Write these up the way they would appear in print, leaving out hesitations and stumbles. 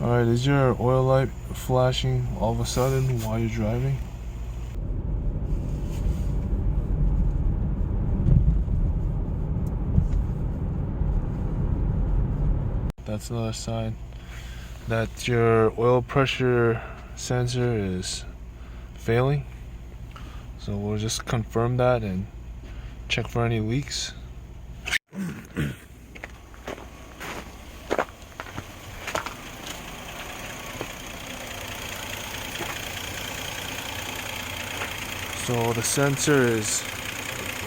Alright, is your oil light flashing all of a sudden while you're driving? That's another sign that your oil pressure sensor is failing. So we'll just confirm that and check for any leaks. So the sensor is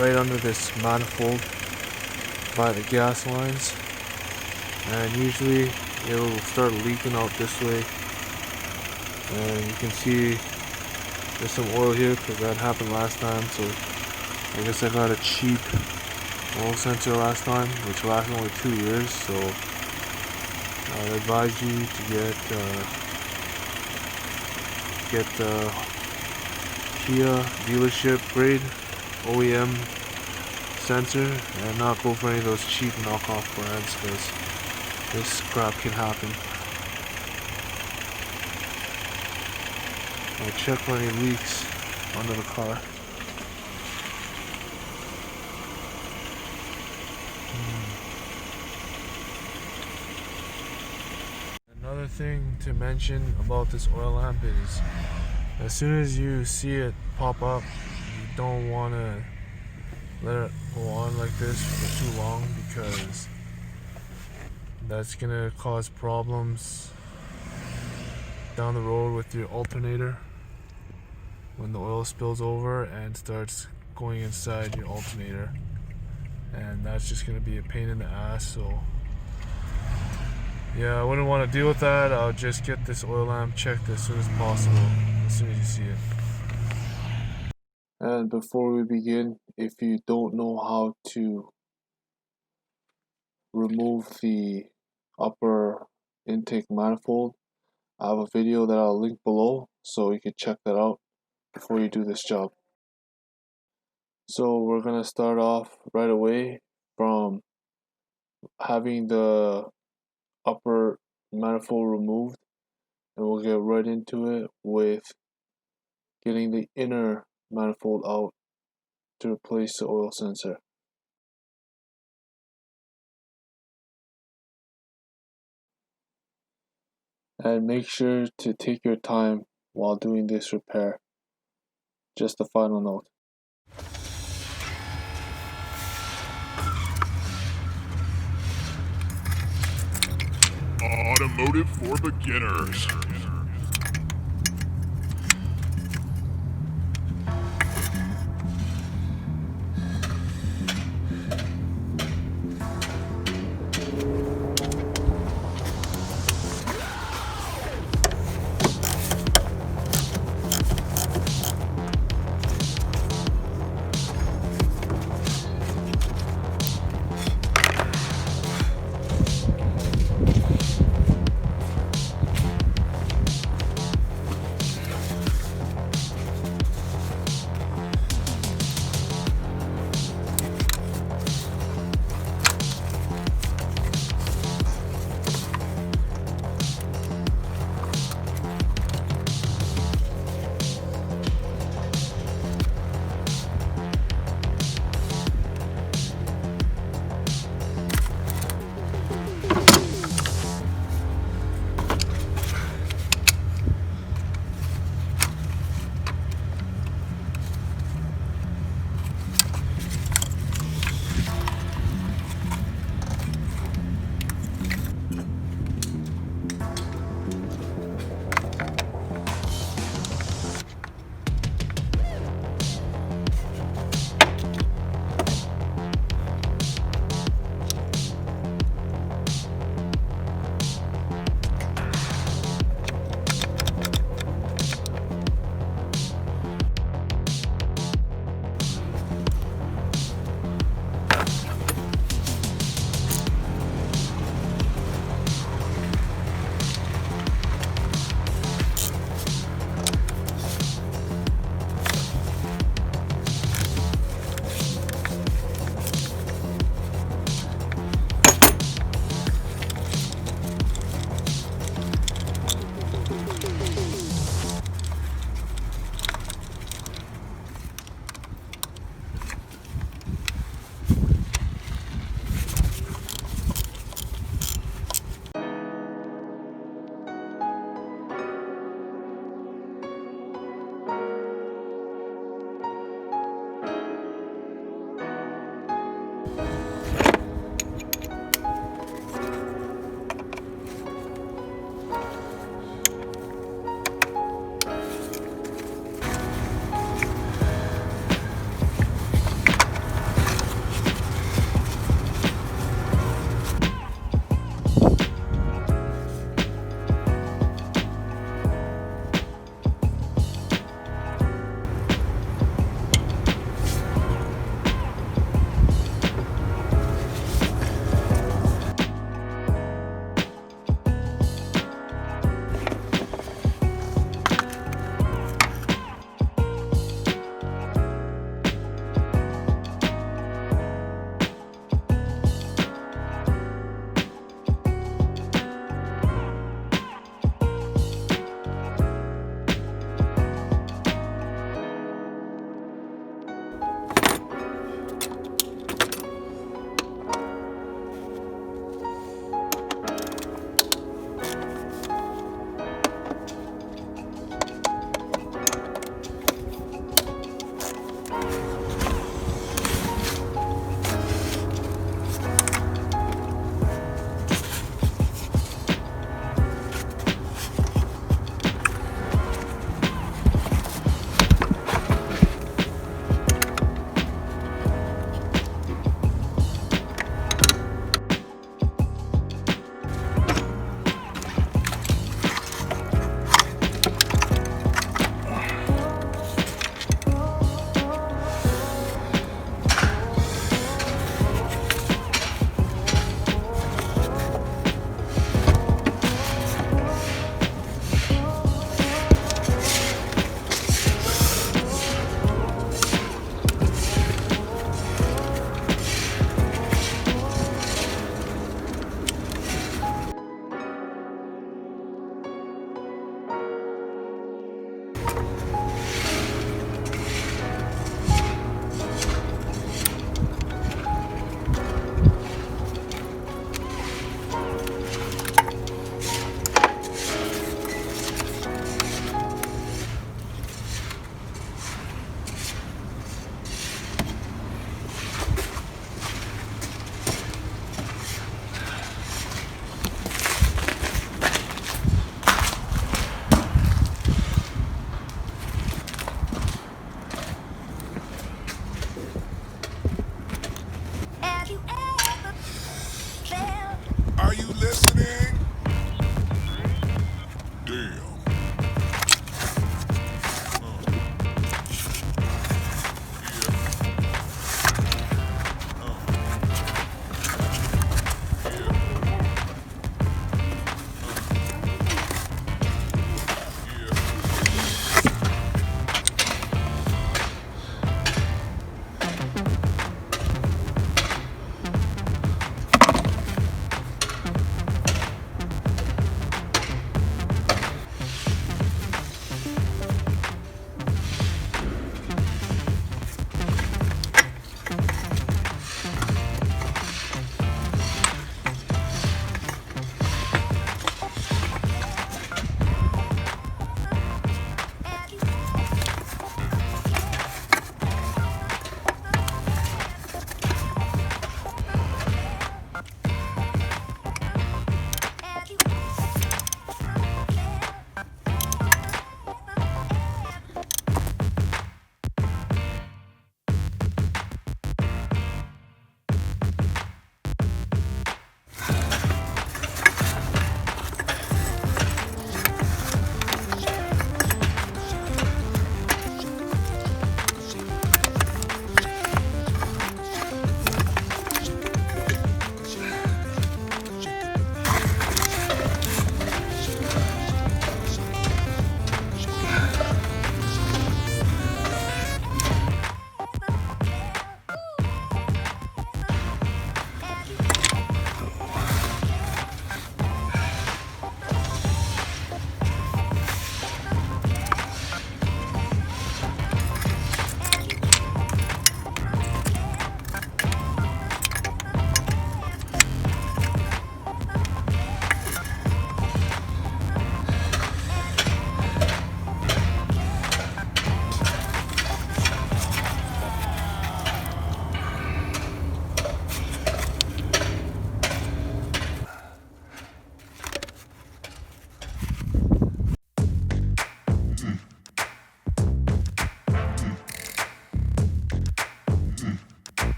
right under this manifold by the gas lines, and usually it will start leaking out this way, and you can see there's some oil here because that happened last time. So I guess I got a cheap oil sensor last time, which lasted only 2 years. So I'd advise you to get the Kia dealership grade OEM sensor and not go for any of those cheap knockoff brands, because this crap can happen. I'll check for any leaks under the car. Another thing to mention about this oil lamp is, as soon as you see it pop up, you don't want to let it go on like this for too long, because that's going to cause problems down the road with your alternator when the oil spills over and starts going inside your alternator, and that's just going to be a pain in the ass. So yeah, I wouldn't want to deal with that. I'll just get this oil lamp checked as soon as possible, as soon as you see it. And before we begin, if you don't know how to remove the upper intake manifold, I have a video that I'll link below, so you can check that out before you do this job. So we're going to start off right away from having the upper manifold removed, and we'll get right into it with getting the inner manifold out to replace the oil sensor. And make sure to take your time while doing this repair. Just a final note. Automotive for beginners. Are you listening? Damn.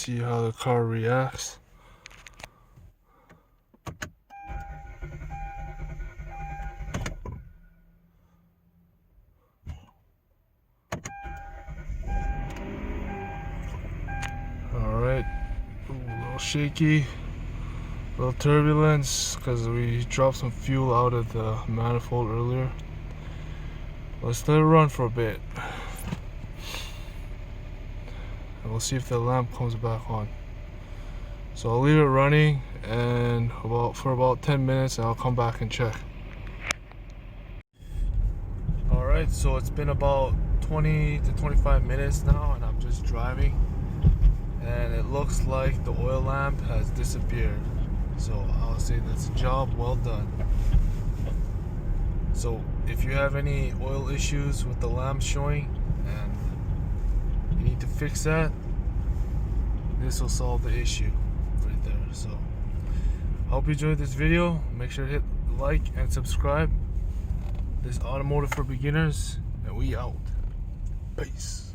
see how the car reacts. Alright, a little shaky, a little turbulence because we dropped some fuel out of the manifold earlier. Let's let it run for a bit. And we'll see if the lamp comes back on. So I'll leave it running and for about 10 minutes and I'll come back and check. Alright, so it's been about 20 to 25 minutes now and I'm just driving. And it looks like the oil lamp has disappeared. So I'll say that's a job well done. So if you have any oil issues with the lamp showing and you need to fix that, this will solve the issue right there. So I hope you enjoyed this video. Make sure to hit like and subscribe. This is Automotive for Beginners, and we out. Peace.